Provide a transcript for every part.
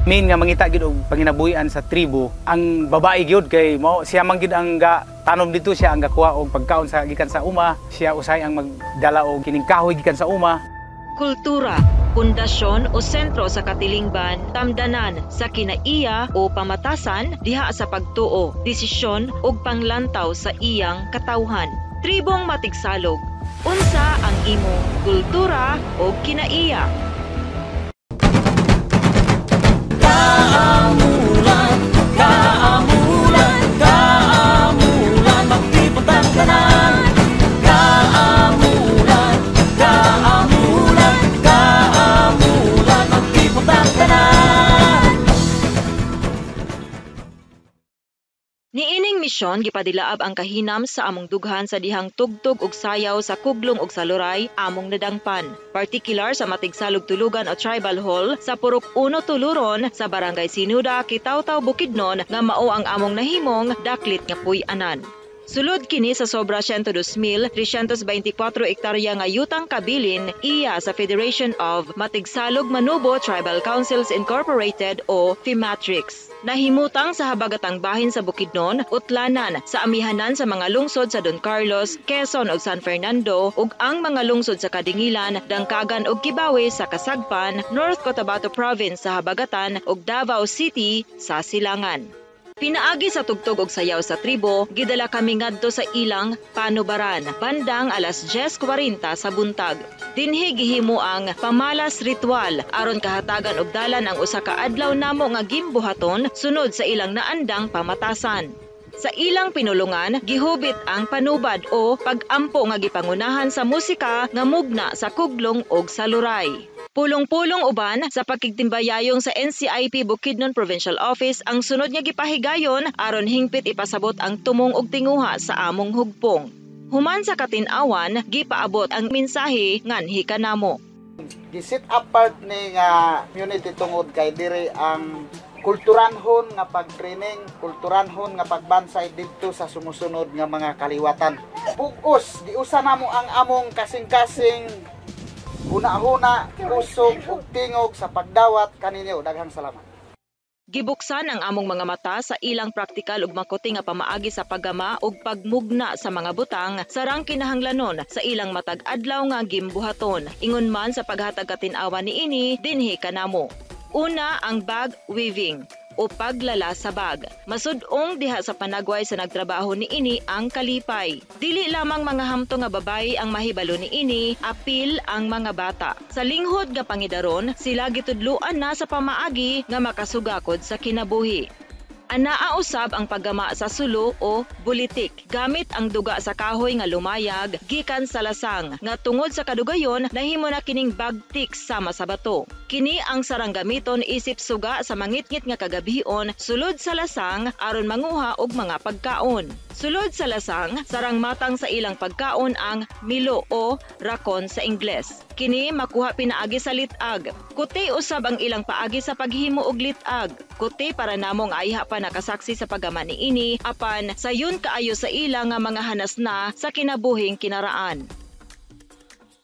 Main nga mangita gid og panginabuhian sa tribo ang babae gyud kay mao siya man gid ang tanom dito, siya ang gakuha og pagkaon sa gikan sa uma, siya usay ang magdala og kining kahoy gikan sa uma. Kultura, pundasyon o sentro sa katilingban, tamdanan sa kinaiya o pamatasan diha sa pagtuo, desisyon ug panglantaw sa iyang katawhan. Tribong Matigsalog, unsa ang imong kultura o kinaiya? Kaamulan, kaamulan, kaamulan, magtipotang tanan. Kaamulan, kaamulan, kaamulan, magtipotang tanan. Niining misyon gipadilaab ang kahinam sa among dughan sa dihang tugtog ug sayaw sa kuglong ug saluray among nadangpan. Particular sa Matigsalog Tulugan o Tribal Hall sa Purok 1 Tuluron sa Barangay Sinuda, Kitaw-Taw, Bukidnon nga mao ang among nahimong daklit nga puy-anan. Sulod kini sa sobra 102,324 ektarya nga yutang kabilin iya sa Federation of Matigsalog Manubo Tribal Councils Incorporated o FEMATRIX. Nahimutang sa habagatang bahin sa Bukidnon, Utlanan, sa amihanan sa mga lungsod sa Don Carlos, Quezon ug San Fernando ug ang mga lungsod sa Kadingilan, Dangkagan ug Kibawe sa Kasagpan, North Cotabato Province sa habagatan ug Davao City sa silangan. Pinaagi sa tugtog ug sayaw sa tribo, gidala kami ngadto sa ilang panubaran, bandang alas 10:40 sa buntag. Dinhi gihimo ang pamalas ritual aron kahatagan og dalan ang usa ka adlaw namo nga gimbuhaton sunod sa ilang naandang pamatasan. Sa ilang pinulungan, gihubit ang panubad o pag-ampo nga gipangunahan sa musika nga mugna sa kuglong ug saluray. Pulong-pulong uban sa pagkigtimbayayong sa NCIP Bukidnon Provincial Office ang sunod nga gipahigayon aron hingpit ipasabot ang tumong ug tinguha sa among hugpong. Human sa katin-awan, gipaabot ang mensahe nganhi kanamo. Gisit apart ni nga community tungod kay diri ang kulturanhon nga pagtraining, kulturanhon nga pagbansay didto sa sumusunod nga mga kaliwatan. Bugos giusa namo ang among kasing-kasing huna-huna, kusog ug tingog sa pagdawat kaninyo. Daghang salamat. Gibuksan ang among mga mata sa ilang praktikal ug makuti nga pamaagi sa paggama ug pagmugna sa mga butang sarang kinahanglanon sa ilang matag adlaw nga gimbuhaton. Ingon man sa paghatag katin-awan niini dinhi kanamo. Una, ang bag weaving o paglala sa bag. Masudong diha sa panagway sa nagtrabaho niini ang kalipay. Dili lamang mga hamto nga babay ang mahibalo niini, apil ang mga bata. Sa linghod nga pangidaron, sila gitudluan na sa pamaagi nga makasugakod sa kinabuhi. Anaa usab ang paggama sa sulo o bulitik. Gamit ang duga sa kahoy nga lumayag gikan sa lasang nga tungod sa kadugayon nahimo na kining bagtik sama sa bato. Kini ang sarang gamiton isip suga sa mangitngit nga kagabion sulod sa lasang aron manguha og mga pagkaon. Sulod sa lasang, sarang matang sa ilang pagkaon ang milo o rakon sa Ingles. Kini makuha pinaagi sa litag. Kuti usab ang ilang paagi sa paghimo og litag. Kuti para namong ayha pa nakasaksi sa paggama niini apan sayon kaayo sa ilang nga mga hanas na sa kinabuhing kinaraan.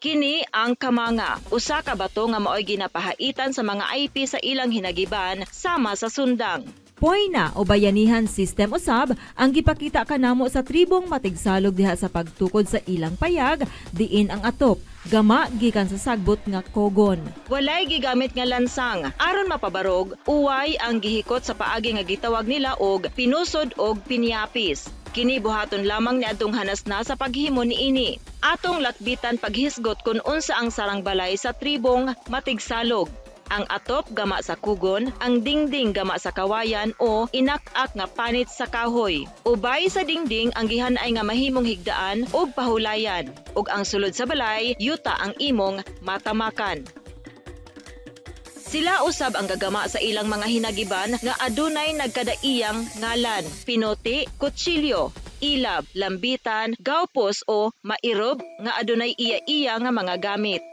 Kini ang kamanga, usa ka bato nga maoy ginapahaitan sa mga IP sa ilang hinagiban sama sa sundang. Poyna o bayanihan system usab ang gipakita kanamo sa tribong Matigsalog diha sa pagtukod sa ilang payag diin ang atop gama gikan sa sagbot nga kogon. Walay gigamit nga lansang aron mapabarog, uway ang gihikot sa paagi nga gitawag nila og pinusod og pinyapis. Kini buhaton lamang ni adtong hanas na sa paghimo niini. Atong lakbitan paghisgot kung unsa ang sarang balay sa tribong Matigsalog. Ang atop gama sa kugon, ang dingding gama sa kawayan o inak-ak nga panit sa kahoy. Ubay sa dingding ang gihanay nga mahimong higdaan og pahulayan. Ug ang sulod sa balay, yuta ang imong matamakan. Sila usab ang gagama sa ilang mga hinagiban nga adunay nagkadaiyang ngalan, pinote, kutsilyo, ilab, lambitan, gawpos o mairob nga adunay iya-iya nga mga gamit.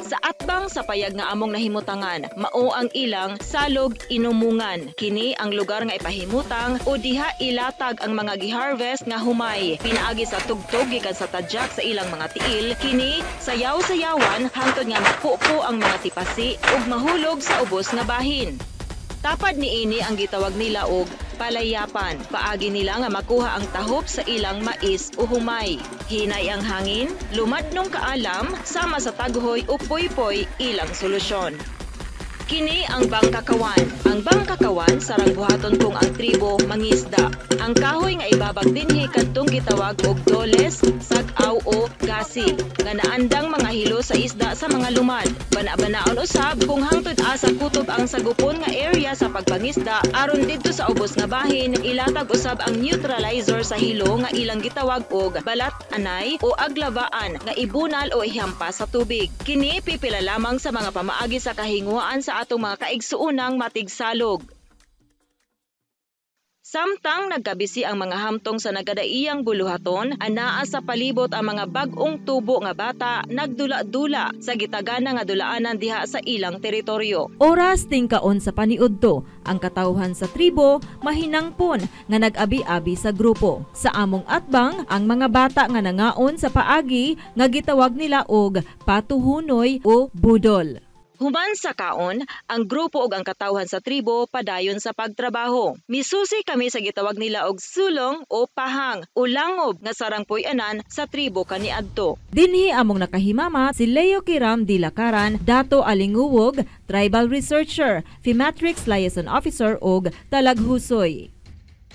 Sa atbang sa payag nga among nahimutangan, mao ang ilang salog inumungan. Kini ang lugar nga ipahimutang o diha ilatag ang mga giharvest nga humay. Pinaagi sa tugtog gikan sa tadyak sa ilang mga tiil, kini sayaw-sayawan hangtod nga mapupo ang mga tipasi ug mahulog sa ubos nga bahin. Tapad niini ang gitawag nila og palayapan. Paagi nila nga makuha ang tahop sa ilang mais o humay. Hinay ang hangin, lumadnong kaalam, sama sa taghoy o poy-poy ilang solusyon. Kini ang bangkakawan. Ang bangkakawan sarang buhaton kung ang tribo mangisda. Ang kahoy nga ibabag dinhi kadtong gitawag og doles, sag-aw o gasi nga naandang mga hilo sa isda sa mga lumad. Bana-banaon usab kung hangtod asa kutob ang sagupon nga area sa pagpangisda aron didto sa ubos nga bahin ilatag usab ang neutralizer sa hilo nga ilang gitawag og balat anay o aglabaan nga ibunal o ihampas sa tubig. Kini pipila lamang sa mga pamaagi sa kahinguan sa atong mga kaigsuunang matigsalog. Samtang nagkabisi ang mga hamtong sa nagadaiyang buluhaton, anaa sa palibot ang mga bag-ong tubo nga bata nagdula-dula sa gitagana nga dulaanan diha sa ilang teritoryo. Oras tingkaon sa paniudto, ang katawhan sa tribo mahinangpon nga nag-abi-abi sa grupo. Sa among atbang, ang mga bata nga nangaon sa paagi nga gitawag nila og patuhunoy o budol. Human sa kaon, ang grupo ug ang katawhan sa tribo padayon sa pagtrabaho. Misusi kami sa gitawag nila og sulong o pahang o langob nga sarang puy-anan sa tribo kaniadto. Dinhi among nakahimama si Leo Kiram Dilakaran, Dato Alinguwog, Tribal Researcher, Fimatrix Liaison Officer ug Talaghusoy.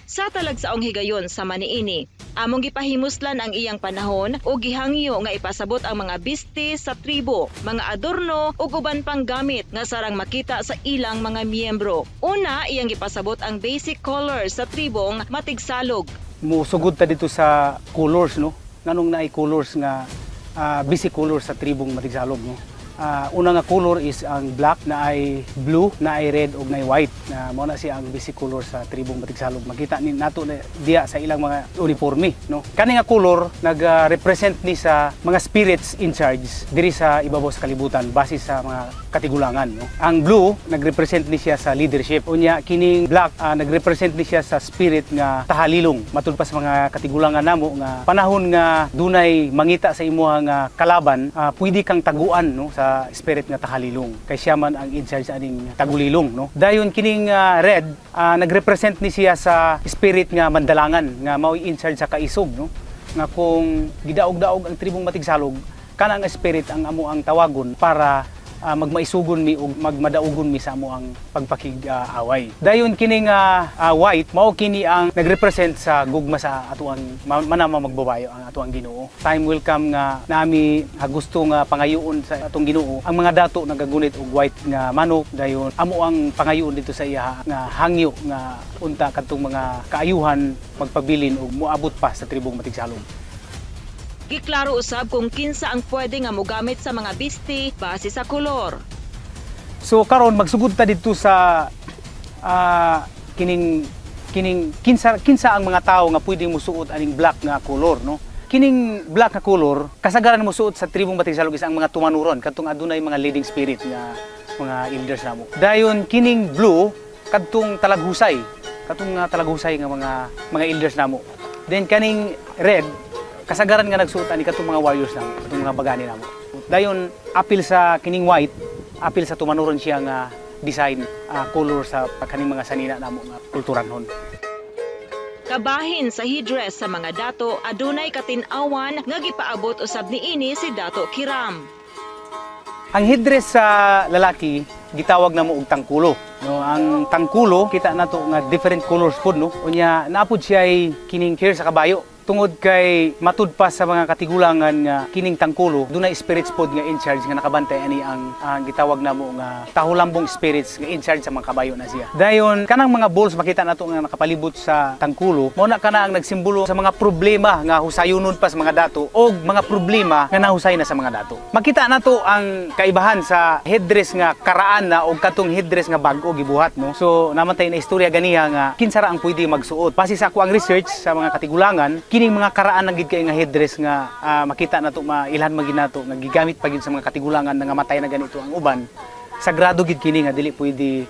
Sa talagsaong higayon sa maniini, among gipahimuslan ang iyang panahon o gihangyo nga ipasabot ang mga biste sa tribo, mga adorno o uban pang gamit nga sarang makita sa ilang mga miyembro. Una, iyang gipasabot ang basic colors sa tribong matigsalog. Musugod ta dito sa colors, no? Nganong naay colors nga basic colors sa tribong matigsalog, no? Una nga color is ang black, na ay blue, na ay red ug na ay white. Mao na siya ang basic color sa tribong matigsalog. Makita ni nato na diya sa ilang mga uniforme, no. Kani nga color nag-represent ni sa mga spirits in charge diri sa ibabaw sa kalibutan base sa mga katigulangan, no. Ang blue nag-represent ni siya sa leadership. Unya kining black nag-represent ni siya sa spirit nga tahalilong. Matud pa sa mga katigulangan namo nga panahon nga dunay mangita sa imuha nga kalaban, pwede kang taguan, no, sa spirit nga tahalilong. Kay siya man ang in charge aning tagulilong, no. Dayon kining red nagrepresent ni siya sa spirit nga mandalangan nga mao in charge sa kaisog, no. Nga kung gidaog-daog ang tribong matigsalog, kana nga spirit ang amo ang tawagon para magmaisugon mi ug magmadaugon mi sa amo ang pagpakig-away. Dayon kining white mao kini ang nagrepresent sa gugma sa atuang manama magbabayo ang atuang Ginoo. Time will come nga nami gusto nga pangayoon sa atong Ginoo. Ang mga dato nagagunit og white nga manok, dayon amo ang pangayoon dito sa iya nga hangyo nga unta kadtong mga kaayuhan magpabilin ug moabot pa sa tribong matigsalog. Giklaro usab kung kinsa ang pwede nga mogamit sa mga biste base sa kolor. So karon magsugod ta dito sa kining kinsa ang mga tawo nga pwedeng mosuot aning black nga color, no. Kining black nga color kasagaran mosuot sa tribong matigsalog is ang mga tumanuron kadtong adunay mga leading spirit nga mga elders namo. Dayon kining blue kadtong talaghusay, kadtong talaghusay nga mga elders namo. Then kaning red kasagaran nga nagsuot ani kadtong mga warriors namo, kadtong mga bagani namo. Dayon apil sa kining white, apil sa tumanuron siya nga design color sa kaning mga sanina namo nga kulturanhon. Kabahin sa headdress sa mga dato adunay katin-awan nga gipaabot usab niini si Dato Kiram. Ang headdress sa lalaki gitawag namo og tangkulo, no. Ang tangkulo kita nato nga different colors pod, no. Unya naapod siya ay kining hair sa kabayo. Tungod kay matud pa sa mga katigulangan nga kining tangkulo, dunay spirits pod nga in charge nga nakabantay ani ang gitawag namo nga tahulambong spirits nga in charge sa mga kabayo na siya. Dayon kanang mga balls makita nato nga nakapalibot sa tangkulo, mao na kana ang nagsimbolo sa mga problema nga husayonon pa sa mga dato o mga problema nga nahusay na sa mga dato. Makita nato ang kaibahan sa headdress nga karaan na og katong headdress nga bag-o gibuhat, no. So namantay na istorya ganiha nga kinsa ra ang pwede magsuot. Base sa ako ang research sa mga katigulangan, kining mga karaan ng gid kay nga headdress nga makita nato mailhan magid nato nga gigamit pa gid sa mga katigulangan nga matay na ganito ang uban. Sagrado gid kini nga dili pwede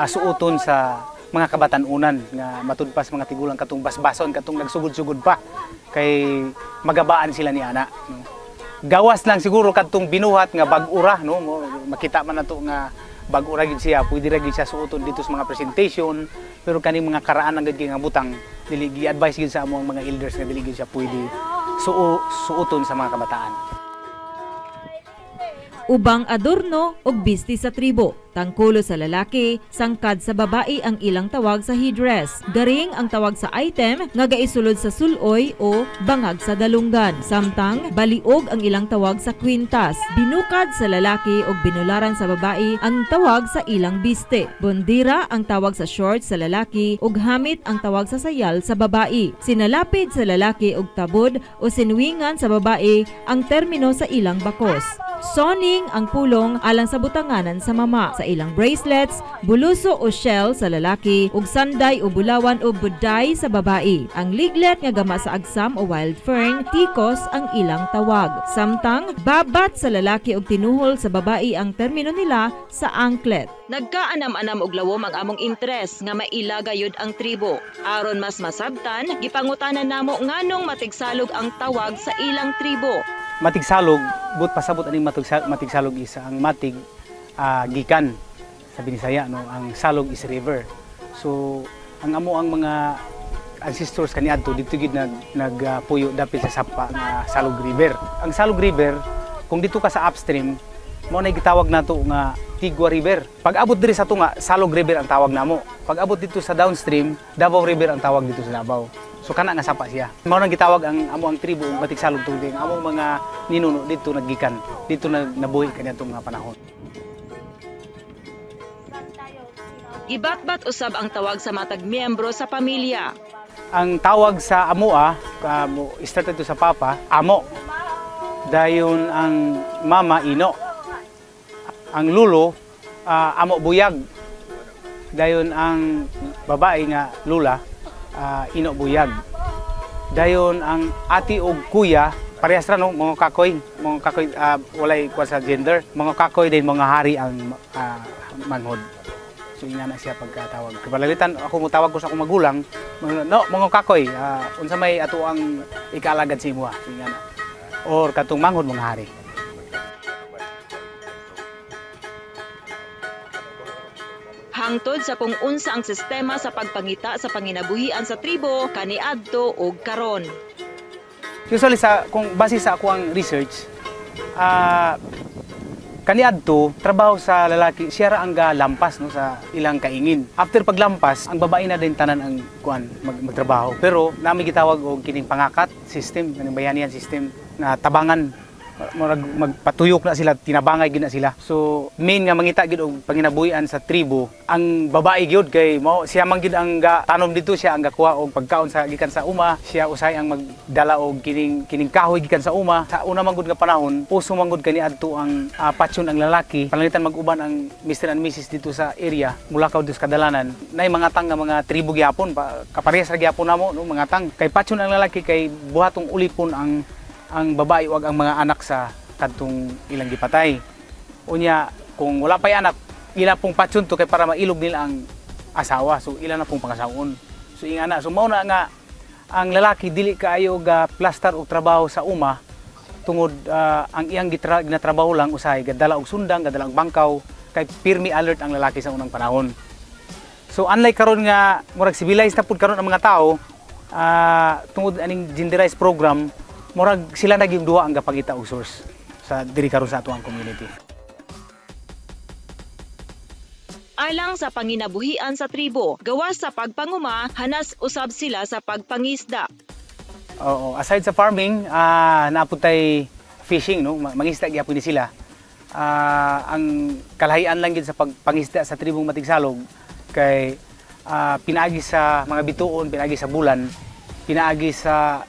suoton sa mga kabatan-unan nga matud pa sa mga tigulang katong basbason katong nagsugod-sugod pa kay magabaan sila ni ana, no. Gawas lang siguro kadtong binuhat nga bag-ura, no. Makita man nato nga bago ra gyud siya, pwede ra gyud siya suoton dito sa mga presentation, pero kaning mga karaan ang gid nga butang, dili gi-advise gyud sa among mga elders nga dili gyud siya pwede suoton sa mga kabataan. Ubang adorno og bisti sa tribo. Tangkulo sa lalaki, sangkad sa babae ang ilang tawag sa headdress. Garing ang tawag sa item nga gaisulod sa suloy o bangag sa dalunggan. Samtang baliog ang ilang tawag sa kwintas. Binukad sa lalaki og binularan sa babae ang tawag sa ilang biste. Bondira ang tawag sa shorts sa lalaki ug hamit ang tawag sa sayal sa babae. Sinalapid sa lalaki og tabod o sinwingan sa babae ang termino sa ilang bakos. Soning ang pulong alang sa butanganan sa mama. Sa ilang bracelets, buluso o shell sa lalaki ug sanday o bulawan o buday sa babae. Ang liglet nga gama sa agsam o wild fern, tikos ang ilang tawag. Samtang babat sa lalaki ug tinuhol sa babae ang termino nila sa anklet. Nagkaanam-anam og lawom ang among interes nga mailagayod ang tribo. Aron mas masabtan, gipangutanan namo nganong matigsalog ang tawag sa ilang tribo. Matigsalog, but pasabot aning matigsalog is ang matig gikan sa Binisaya, no, ang salog is river. So ang amo ang mga ancestors kaniadto dito gid nagpuyo dapit sa sapa nga Salog River. Ang Salog River, kung dito ka sa upstream, mo na gitawag nato nga Tigwa River. Pag abot diri sa tunga, Salog River ang tawag namo. Pag abot dito sa downstream, Davao River ang tawag dito sa Davao. So kana nga sapa siya. Mao nang gitawag ang amo ang tribo Matigsalog tungod ang among mga ninuno dito naggikan, dito nabuhi kaniadtong mga panahon. Gibatbat usab ang tawag sa matag miyembro sa pamilya. Ang tawag sa amoa, start ito sa papa, amo. Dayon ang mama, ino. Ang lulo, amo buyag. Dayon ang babae nga lula, ino buyag. Dayon ang ati og kuya, parehas ra no, mga kakoy, walay kwa sa gender. Mga kakoy din mga hari ang manhod. So ina na siya pagkatawag. Kabalalitan ako mo tawag ko sa akong magulang, no, mga kakoy, unsa may ato ang ikaalagad sa imo, so ina na. Or katong manghod mga hari. Hangtod sa kung unsa ang sistema sa pagpangita sa panginabuhian sa tribo kaniadto og karon. Usually kung base sa ako ang research, kaniadto trabaho sa lalaki siya ra ang lampas no sa ilang kaingin. After paglampas, ang babae na din tanan ang magtrabaho. Pero nami gitawag og kining pangakat system, kaning bayanihan system na tabangan, magpatuyok na sila, tinabangay gid na sila. So main nga mangita gid og panginabuhian sa tribo ang babae gyud kay mao siya man gid ang tanom dito, siya ang gakuha og pagkaon sa gikan sa uma, siya usay ang magdala og kining kahoy gikan sa uma. Sa una man gud nga panahon, puso man gud kaniadto ang patyon ang lalaki, panalitan mag-uban ang Mr. and Mrs. dito sa area, Mulakaw dito sa kadalanan. Nay mga tang nga mga tribo gyapon, kaparehas ra gyapon namo no, mga tang. Kay patyon ang lalaki kay buhatong ulipon ang babae wag ang mga anak sa kadtong ilang gipatay. Unya kung wala pay anak, ila pong patyon to kay para mailog nila ang asawa. So ila na pong pangasaon. So ingana, so mao na nga ang lalaki dili kaayo ga plaster og trabaho sa uma tungod ang iyang ginatrabaho lang usahay gadala og sundang, gadala og bangkaw, kay pirmi alert ang lalaki sa unang panahon. So unlike karon nga murag civilized na pud karon ang mga tao, tungod aning genderized program, murag sila naging duha ang gapangita og source sa diri karon sa atuang community. Alang sa panginabuhian sa tribo, gawas sa pagpanguma, hanas usab sila sa pagpangisda. Oo, aside sa farming, naputay fishing no, mangisda gyapon ni sila. Ang kalahian lang gid sa pagpangisda sa tribong Matigsalog kay pinaagi sa mga bituon, pinaagi sa bulan, pinaagi sa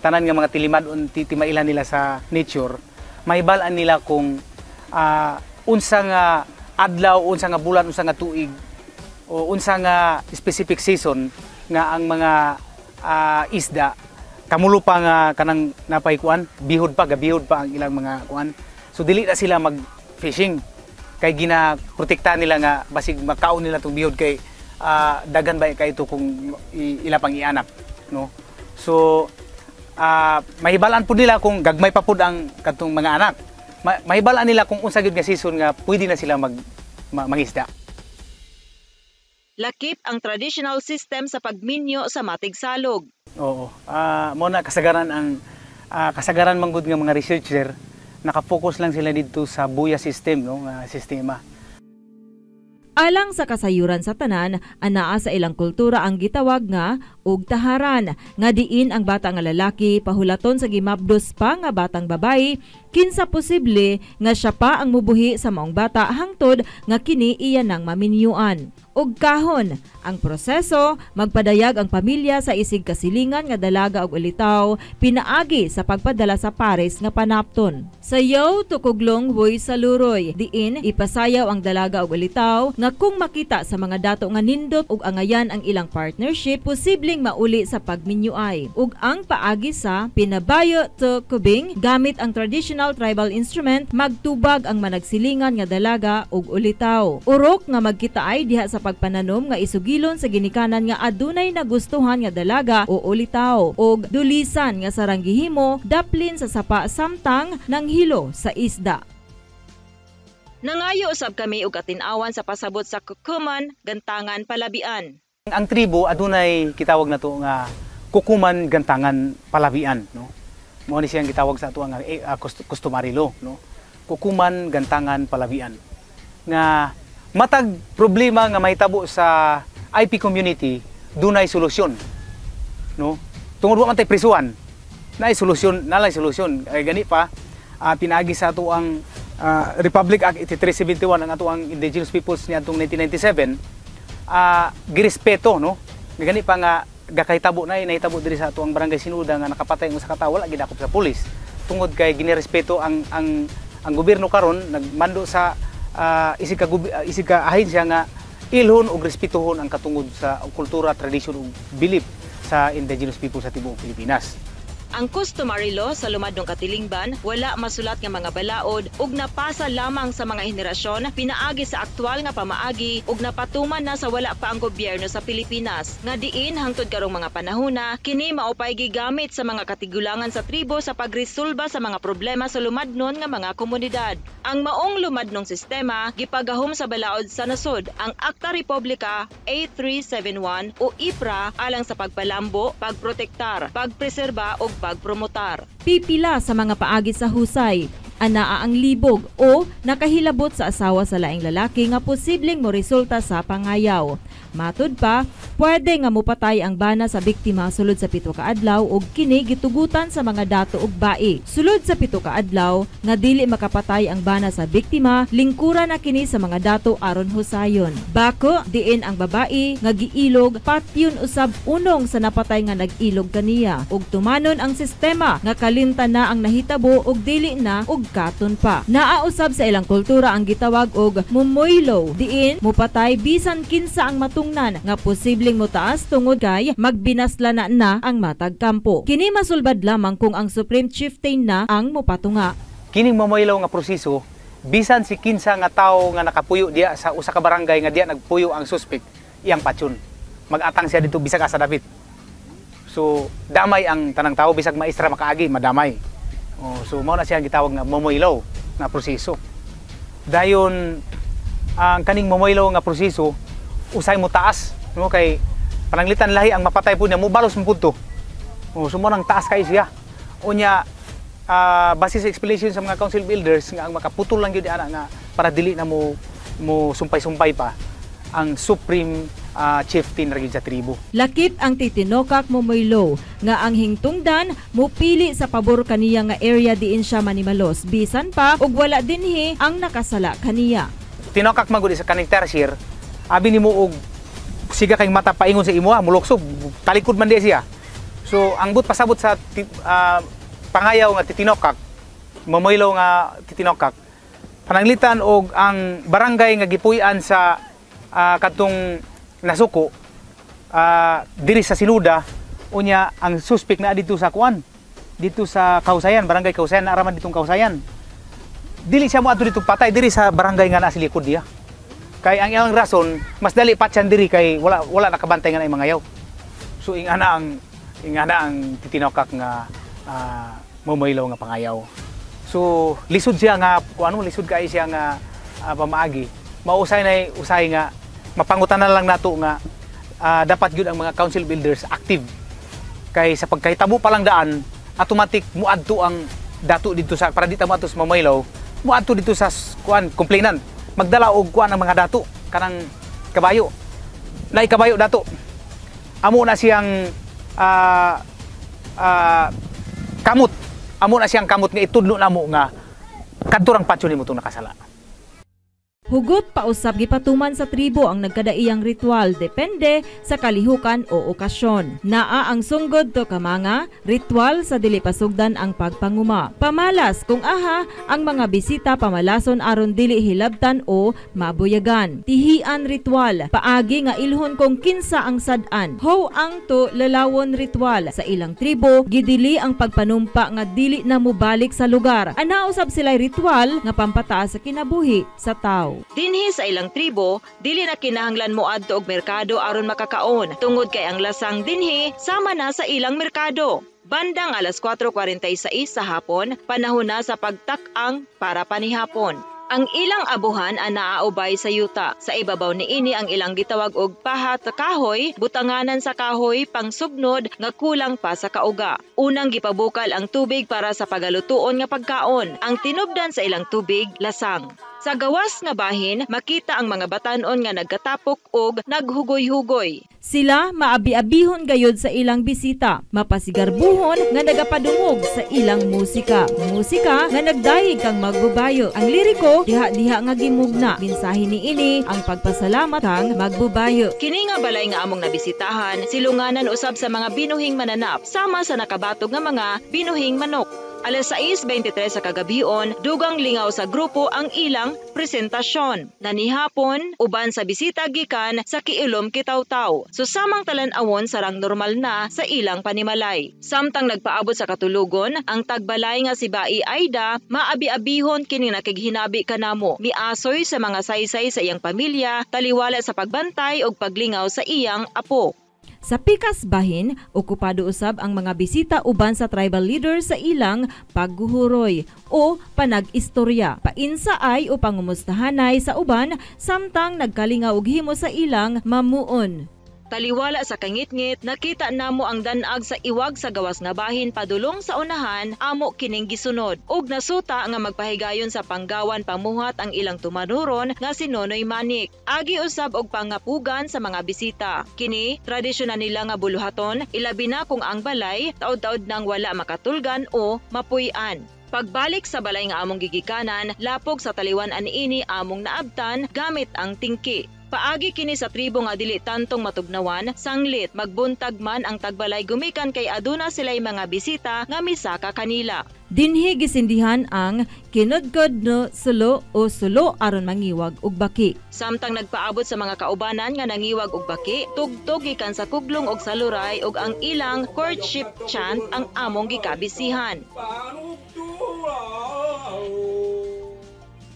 tanan nga mga tilimadon timailan nila sa nature, mahibalaan nila kung unsa nga adlaw, unsa nga bulan, unsa nga tuig o unsa nga specific season nga ang mga isda kamulo pa nga kanang napay kuan, bihod pa ang ilang mga kuan. So dili na sila mag-fishing kay ginaprotektahan nila nga basig makaon nila tong bihod kay dagan ba kay ito kung ila pang ianap, no? So mahibalaan po nila kung gagmay pa pud ang katong mga anak. Mahibalaan nila kung unsa gyud nga season nga pwede na sila mangisda. Lakip ang traditional system sa pagminyo sa matigsalog. Oo. Muna kasagaran manggod nga mga researcher, naka-focus lang sila dito sa buya system, no, nga sistema. Alang sa kasayuran sa tanan, anaa sa ilang kultura ang gitawag nga og taharan, nga diin ang bata nga lalaki pahulaton sa gimabdos pa nga batang babayi, kinsa posible nga siya pa ang mubuhi sa maong bata hangtod nga kini iya nang maminyuan. Og kahon, ang proseso, magpadayag ang pamilya sa isig kasilingan nga dalaga og ulitaw, pinaagi sa pagpadala sa pares nga panapton. Sayaw tukuglong buoy sa luroy, diin ipasayaw ang dalaga og ulitaw nga kung makita sa mga dato nga nindot ug angayan ang ilang partnership, posibleng mauli sa pagminyuay. Ug ang paagi sa pinabayo to kubing, gamit ang traditional tribal instrument, magtubag ang managsilingan nga dalaga ug ulitaw. Urok nga magkitaay diha sa pagpananom nga isugilon sa ginikanan nga adunay nagustuhan nga dalaga o ulitaw, og dulisan nga sarang gihimo daplin sa sapa samtang nang hilo sa isda. Nangayo usab kami og atin-awan sa pasabot sa kukuman, gantangan, palabian. Ang tribo adunay gitawag na to nga kukuman, gantangan, palabian, no. Mao ni siyang gitawag sa ato nga customary law, no. Kukuman, gantangan, palabian. Nga matag problema nga mahitabo sa IP community, dunay solusyon, no. Tungod wa man tay prisuhan, naay solusyon, nalay solusyon. Ay gani pa pinaagi sa ato ang Republic Act 8371 ang ato ang indigenous peoples niadtong 1997, girespeto, no. Gani pa nga gakahitabo na nahitabo diri sa ato ang barangay Sinuda nga nakapatay ang usa ka tawo, wala gidakop sa pulis. Tungod kay ginirespeto ang gobyerno karon, nagmando sa isig ka ahensya nga ilhon og respetuhon ang katungod sa kultura, tradisyon ug belief sa indigenous people sa tibuok Pilipinas. Ang customary law sa lumadong katilingban wala masulat nga mga balaod ug napasa lamang sa mga henerasyon, pinaagi sa aktwal nga pamaagi ug napatuman na sa wala pa ang gobyerno sa Pilipinas. Nga diin hangtod karong mga panahona, kini maupay gigamit sa mga katigulangan sa tribo sa pagresolba sa mga problema sa lumadnon nga mga komunidad. Ang maong lumadnong sistema gipagahom sa balaod sa nasod, ang Acta Republica A371 o IPRA alang sa pagpalambo, pagprotektar, pagpreserba ug pagpromotar. Pipila sa mga paagi sa husay, anaa ang libog o nakahilabot sa asawa sa laing lalaki nga posibleng mo resulta sa pangayaw. Matud pa, pwede nga mopatay ang bana sa biktima sulod sa 7 ka adlaw ug kini gitugutan sa mga dato ug bai. Sulod sa 7 ka adlaw nga dili makapatay ang bana sa biktima, lingkuran na kini sa mga dato aron husayon. Bako diin ang babae nga giilog, patyon usab unong sa napatay nga nag-ilog kaniya ug tumanon ang sistema nga kalimtan na ang nahitabo ug dili na ug katon pa. Naa usab sa ilang kultura ang gitawag og mumoylo, diin mopatay bisan kinsa ang matungnan nga posibleng motaas tungod kay magbinasla na ang matag kampo. Kini masulbad lamang kung ang Supreme Chieftain na ang mopatunga. Kining mamoylaw nga proseso, bisan si kinsa nga tawo nga nakapuyo diya sa usa ka barangay nga diya nagpuyo ang suspect, iyang patyon. Mag-atang siya dito bisag asa dapit. So damay ang tanang tawo bisag maestra makaagi, madamay. So mao na siya ang gitawag nga mamoylaw nga proseso. Dayon ang kaning mamoylaw nga proseso usay mo taas, no, kay pananglitan lahi ang mapatay po niya mo balos mo punto. Sumo nang taas kay siya. Unya base sa explanation sa mga council builders nga ang makaputol lang gyud ana nga para dili na mo sumpay-sumpay pa ang supreme chieftain ra gyud sa tribo. Lakip ang titinokak momoylo nga ang hingtungdan mopili sa pabor kaniya nga area diin siya manimalos, bisan pa ug wala dinhi ang nakasala kaniya. Tinokak magud sa kaning tertiary, abi nimo og siga kay mata paingon sa imo, mulokso talikod man di siya. So ang but pasabot sa pangayaw nga titinokak, mamoylaw nga titinokak, pananglitan og ang barangay nga gipuy-an sa katong nasuko diri sa Sinuda, unya ang suspect na dito sa kuan, dito sa Kausayan, barangay Kausayan, naaraman ditong Kausayan. Dili siya mo adto dito patay diri sa barangay nga naa sa likod diya. Kay ang iyang rason, mas dali patyan diri kay wala nakabantay nga na mga yaw. So ingana ang titinokak nga mamoylaw nga pangayaw. So lisod siya nga lisod kay siya nga pamaagi mausay na usay nga mapangutanan lang nato nga dapat gyud ang mga council builders active kay sa pagkahitabo pa lang daan automatic muadto ang dato dito sa para dito moadto sa Mamaylaw muadto dito sa kuan complainant magdala og kuan ang mga dato kanang kabayo nay kabayo dato amo na siyang kamot amo na siyang kamot nga itudlo namo nga kadto rang patyo nimo tong nakasala. Hugot pausab gipatuman sa tribo ang nagkadaiyang ritual depende sa kalihukan o okasyon. Naa ang sunggod to kamanga, ritual sa dili pasugdan ang pagpanguma. Pamalas kung aha ang mga bisita pamalason aron dili hilabtan o mabuyagan. Tihian ritual, paagi nga ilhon kung kinsa ang sad-an. Ho ang to lalawon ritual sa ilang tribo, gidili ang pagpanumpa nga dili na mubalik sa lugar. Ana usab sila'y ritual nga pampataas sa kinabuhi sa tao. Dinhi sa ilang tribo, dili na kinahanglan moadto og merkado aron makakaon tungod kay ang lasang dinhi sama na sa ilang merkado. Bandang alas 4:46 sa hapon, panahon na sa pagtak-ang para panihapon. Ang ilang abuhan ang naaubay sa yuta. Sa ibabaw niini ang ilang gitawag og pahat sa kahoy, butanganan sa kahoy pangsugnod nga kulang pa sa kauga. Unang gipabukal ang tubig para sa pagalutuon nga pagkaon. Ang tinubdan sa ilang tubig lasang. Sa gawas nga bahin, makita ang mga batanon nga nagkatapok og naghugoy-hugoy. Sila maabi-abihon gayud sa ilang bisita, mapasigarbuhon nga nagapadungog sa ilang musika. Musika nga nagdayeg kang magbubayo. Ang liriko diha-diha nga gimugna. Mensahe niini ang pagpasalamat kang magbubayo. Kini nga balay nga among nabisitahan, silunganan usab sa mga binuhing mananap sama sa nakabatog nga mga binuhing manok. Alas 6:23 sa kagabion, dugang lingaw sa grupo ang ilang presentasyon. Nanihapon, uban sa bisita gikan sa Kiilom Kitaw-Taw. Susamang talan-awon sarang normal na sa ilang panimalay. Samtang nagpaabot sa katulugon, ang tagbalay nga si Bai Aida, maabi-abihon kini nakighinabi kanamo. Miasoy sa mga saysay sa iyang pamilya, taliwala sa pagbantay ug paglingaw sa iyang apo. Sa pikas bahin, okupado usab ang mga bisita uban sa tribal leader sa ilang pagguhuroy o panag-istorya. Painsaay o pangumustahanay sa uban samtang nagkalingaw og himo sa ilang mamuon. Taliwala sa kangit-ngit, nakita namo ang danag sa iwag sa gawas nga bahin padulong sa unahan, amo kining gisunod. Ug nasuta nga magpahigayon sa panggawan pamuhat ang ilang tumanuron nga si Nonoy Manik. Agi usab og pangapugan sa mga bisita. Kini tradisyon nila nga buluhaton, ilabi na kung ang balay taod-taod nang wala makatulgan o mapuy-an. Pagbalik sa balay nga among gigikanan, lapog sa taliwan aniini among naabtan gamit ang tingki. Paagi kini sa tribo nga dili tantong matugnawan, sanglit magbuntag man ang tagbalay gumikan kay aduna sila'y mga bisita nga misaka kanila. Dinhi gisindihan ang kinudkod no sulo o sulo aron mangiwag og baki. Samtang nagpaabot sa mga kaubanan nga nangiwag og baki, tugtog gikan sa kuglong og saluray ug ang ilang courtship chant ang among gikabisihan.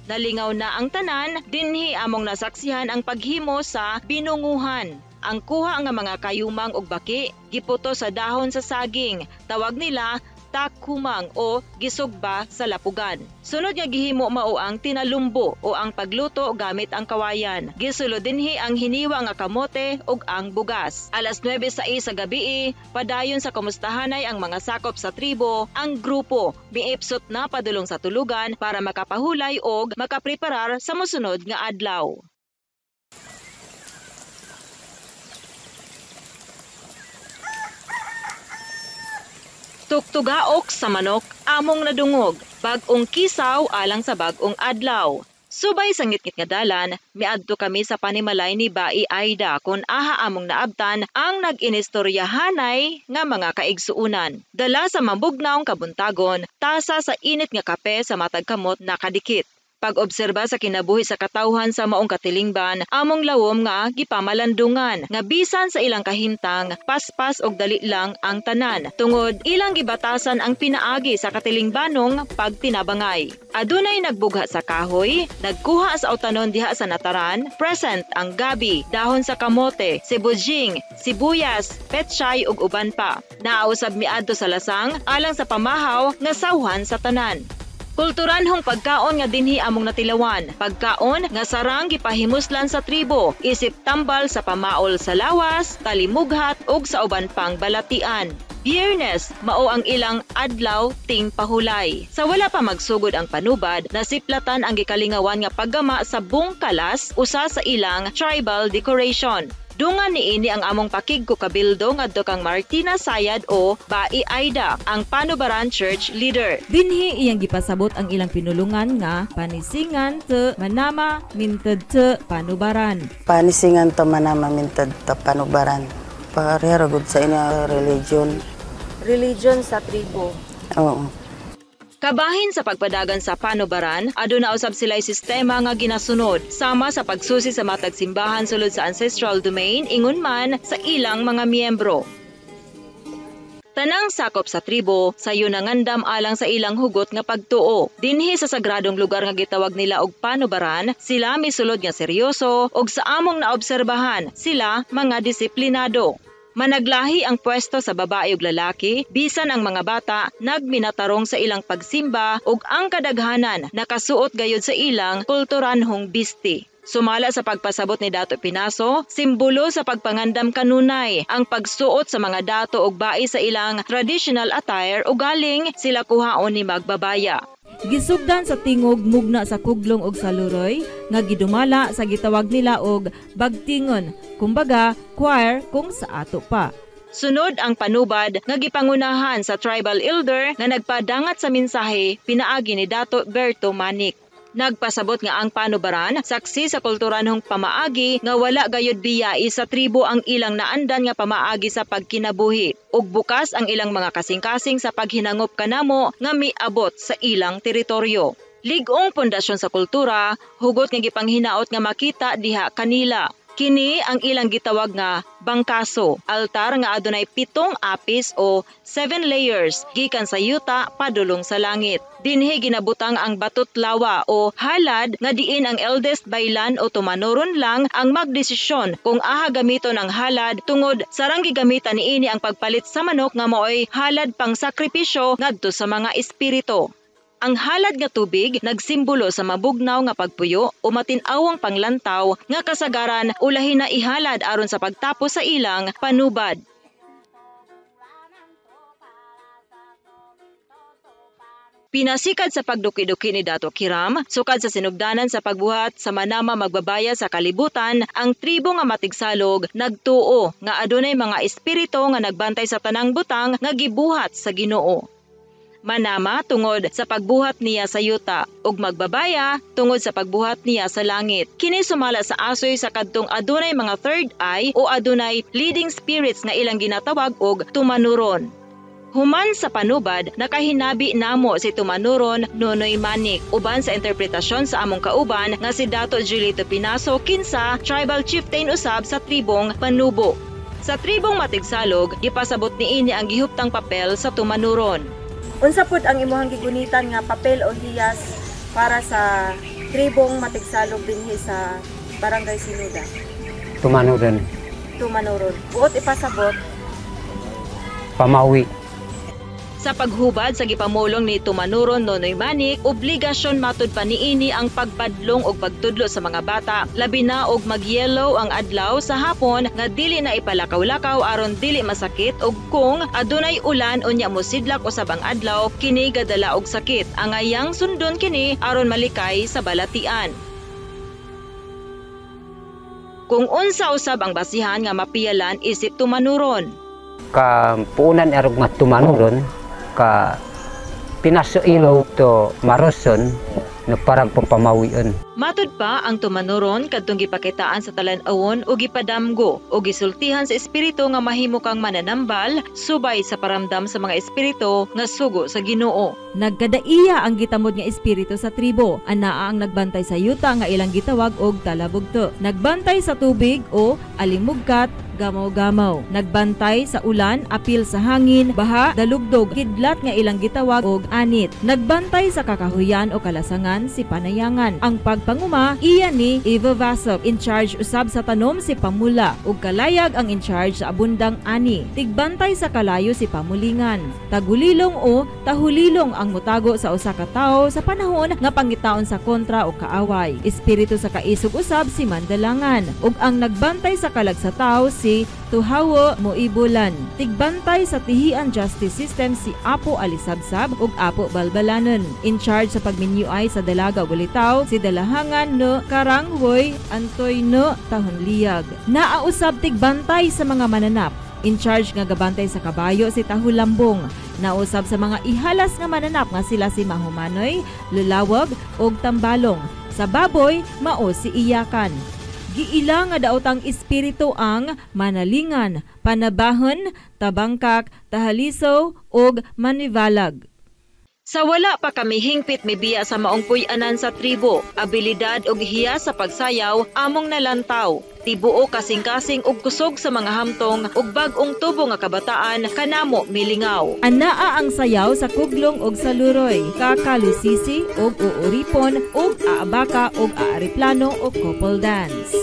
Nalingaw na ang tanan, dinhi among nasaksihan ang paghimo sa binunguhan. Ang kuha nga mga kayumang og baki, giputo sa dahon sa saging, tawag nila takumang o gisugba sa lapugan. Sunod nga gihimo mao ang tinalumbo o ang pagluto gamit ang kawayan. Gisulod dinhi ang hiniwa nga kamote ug ang bugas. Alas 9:06 sa gabi, padayon sa kumustahanay ang mga sakop sa tribo, ang grupo miipsot na padulong sa tulugan para makapahulay og makapreparar sa mosunod nga adlaw. Tuktugaok sa manok, among nadungog, bag-ong kisaw alang sa bag-ong adlaw. Subay sa ngit-ngit nga dalan, miadto kami sa panimalay ni Bai Aida kun aha among naabtan ang nag-inistoryahanay nga mga kaigsuunan. Dala sa mambugnaong kabuntagon, tasa sa init nga kape sa matag kamot nakadikit. Pag-obserba sa kinabuhi sa katawhan sa maong katilingban, among lawom nga gipamalandungan nga bisan sa ilang kahimtang paspas og dali lang ang tanan tungod ilang gibatasan ang pinaagi sa katilingbanong pagtinabangay. Adunay nagbugha sa kahoy, nagkuha sa utanon diha sa nataran, present ang gabi, dahon sa kamote, sibujing, sibuyas, petsay ug uban pa. Naausab miadto sa lasang alang sa pamahaw nga sawhan sa tanan. Kulturanhong pagkaon nga dinhi among natilawan. Pagkaon nga sarang gipahimuslan sa tribo, isip tambal sa pamaol sa lawas, talimughat ug sa uban pang balatian. Biyernes, mao ang ilang adlaw ting pahulay. Sa wala pa magsugod ang panubad, nasiplatan ang gikalingawan nga paggama sa bungkalas usa sa ilang tribal decoration. Dungan niini ang among pakigko kabildo ngadto kang Martina Sayad o Bai Aida, ang Panubaran Church leader. Dinhi iyang gipasabot ang ilang pinulungan nga panisingan te manama minted te Panubaran. Panisingan to manama minted te Panubaran. Parehara gud sa ina religion sa tribo. Oo. Kabahin sa pagpadagan sa Panubaran, aduna usab sila'y sistema nga ginasunod, sama sa pagsusi sa matag simbahan sulod sa ancestral domain ingon man sa ilang mga miyembro. Tanang sakop sa tribo, sayo nangandam alang sa ilang hugot nga pagtuo. Dinhi sa sagradong lugar nga gitawag nila og Panubaran, sila misulod nga seryoso ug sa among naobserbahan, sila mga disiplinado. Managlahi ang pwesto sa babae ug lalaki, bisan ang mga bata nagminatarong sa ilang pagsimba ug ang kadaghanan nakasuot gayud sa ilang kulturanhong bisti. Sumala sa pagpasabot ni Dato Pinaso, simbolo sa pagpangandam kanunay ang pagsuot sa mga dato ug bai sa ilang traditional attire ug galing sila kuhaon ni magbabaya. Gisugdan sa tingog mugna sa kuglong ug sa luroy nga gidumala sa gitawag nila og bagtingon, kumbaga choir kung sa ato pa. Sunod ang panubad nga gipangunahan sa tribal elder nga nagpadangat sa mensahe pinaagi ni Dato Berto Manik. Nagpasabot nga ang Panubaran saksi sa kulturanhong pamaagi nga wala gayud biyai sa tribo ang ilang naandan nga pamaagi sa pagkinabuhi ug bukas ang ilang mga kasing-kasing sa paghinangop kanamo nga miabot sa ilang teritoryo. Ligong pundasyon sa kultura, hugot nga gipanghinaot nga makita diha kanila. Kini ang ilang gitawag nga bangkaso, altar nga adunay 7 apis o 7 layers gikan sa yuta padulong sa langit. Dinhi ginabutang ang batot lawa o halad nga diin ang eldest baylan o tumanuron lang ang magdesisyon kung aha gamiton ang halad tungod sarang gigamitan niini ang pagpalit sa manok nga maoy halad pang sakripisyo ngadto sa mga espiritu. Ang halad nga tubig nagsimbolo sa mabugnaw nga pagpuyo o matin-awang panglantaw nga kasagaran ulahin na ihalad aron sa pagtapos sa ilang panubad. Pinasikad sa pagduki-duki ni Dato Kiram, sukad sa sinugdanan sa pagbuhat sa manama magbabaya sa kalibutan, ang tribo nga matigsalog nagtuo nga adunay mga espiritu nga nagbantay sa tanang butang nga gibuhat sa Ginoo. Manama tungod sa pagbuhat niya sa yuta ug magbabaya tungod sa pagbuhat niya sa langit. Kini sumala sa asoy sa kadtong adunay mga third eye o adunay leading spirits nga ilang ginatawag og tumanuron. Human sa panubad, nakahinabi namo si Tumanuron Nonoy Manik uban sa interpretasyon sa among kauban nga si Dato Julito Pinaso kinsa tribal chieftain usab sa tribong Panubo. Sa tribong Matigsalog, ipasabot niini ang gihuptang papel sa Tumanuron. Unsa pud ang imuhang gigunitan nga papel o hiyas para sa tribong Matigsalog dinhi sa Barangay Sinuda? Tumanuron. Buot ipasabot Pamawi. Sa paghubad sa gipamulong ni Tumanuron Nonoy Manik, obligasyon matud pa niini ang pagpadlong og pagtudlo sa mga bata, labi na og mag-yellow ang adlaw sa hapon nga dili na ipalakaw-lakaw aron dili masakit ug kung adunay ulan unya mosidlak usab ang adlaw, kini gadala og sakit. Angayang sundon kini aron malikay sa balatian. Kung unsa usab ang basihan nga mapiyalan isip Tumanuron. Puunan erog nga Tumanuron ka pinasuilaw to maroson na parang pamawian. Matud pa ang Tumanuron kadtong gipakitaan sa talan-awon o gipadamgo o gisultihan sa espiritu nga mahimo kang mananambal subay sa paramdam sa mga espiritu nga sugo sa Ginoo. Nagkadaiya ang gitamod nga espiritu sa tribo, anaa ang nagbantay sa yuta nga ilang gitawag og talabugto. Nagbantay sa tubig o alimugkat, gamaw-gamaw. Nagbantay sa ulan, apil sa hangin, baha, dalugdog, kidlat nga ilang gitawag og anit. Nagbantay sa kakahuyan o kalasangan si panayangan. Ang panguma iya ni Eva Vasok. In charge usab sa tanom si Pamula ug kalayag ang in charge sa abundang ani. Tigbantay sa kalayo si Pamulingan. Tagulilong o tahulilong ang mutago sa usa ka tawo sa panahon nga pangitaon sa kontra o kaaway. Espiritu sa kaisog usab si Mandalangan ug ang nagbantay sa kalag sa tawo si Tuhawo Moibulan. Tigbantay sa tihian justice system si Apo Alisabsab ug Apo Balbalanon. In charge sa pagminyuay sa dalaga ug ulitaw si Dalahangan no Karanghoy Antoy no Tahunliyag. Naausab tigbantay sa mga mananap. In charge nga gabantay sa kabayo si Tahulambong. Nausab sa mga ihalas nga mananap nga sila si Mahumanoy, Lulawag ug Tambalong. Sa baboy mao si Iyakan. Giila nga daotang espiritu ang manalingan, panabahon, tabangkak, tahaliso ug manivalag. Sa wala pa kami hingpit mibiya sa maong puy-anan sa tribo, abilidad ug hiya sa pagsayaw among nalantaw. Tibuo kasing-kasing ug kusog sa mga hamtong ug bag-ong tubo nga kabataan kanamo milingaw. Anaa ang sayaw sa kuglong ug sa luroy, kakalusisi ug uuripon ug aabaka ug aariplano ug couple dance.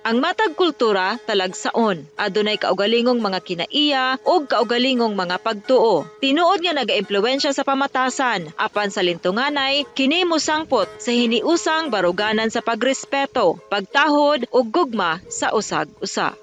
Ang matag kultura talagsaon, adunay kaugalingong mga kinaiya ug kaugalingong mga pagtuo. Tinuod nga naga-impluwensya sa pamatasan, apan sa lintunganay kini mosangpot sa hiniusang baruganan sa pagrespeto, pagtahod ug gugma sa usag-usa.